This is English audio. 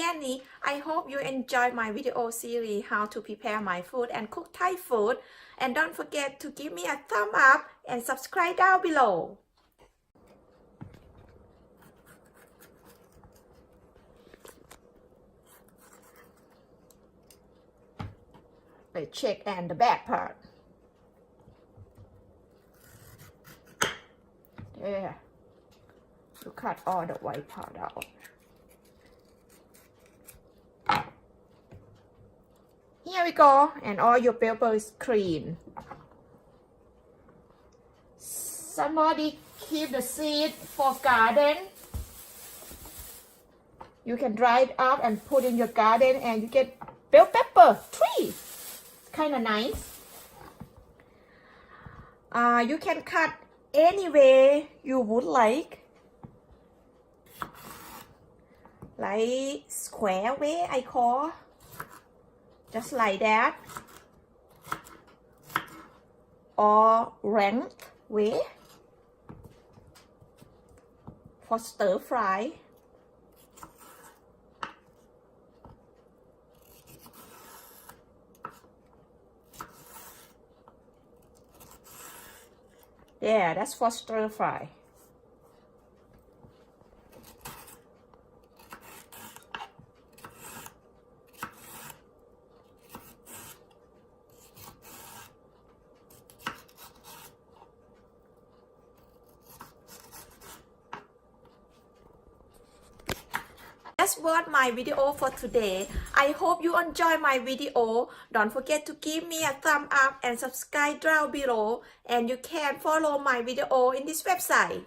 Annie. I hope you enjoy my video series how to prepare my food and cook Thai food. And don't forget to give me a thumb up and subscribe down below. Let's check and the back part. There. To cut all the white part out. Here we go, and all your paper is clean. Somebody keep the seed for garden. You can dry it up and put in your garden, and you get bell pepper tree. Kind of nice. You can cut any way you would like square way I call, just like that, or round way for stir fry. There, that's for stir fry. That's what my video for today. I hope you enjoy my video. Don't forget to give me a thumb up and subscribe down below. And you can follow my video in this website.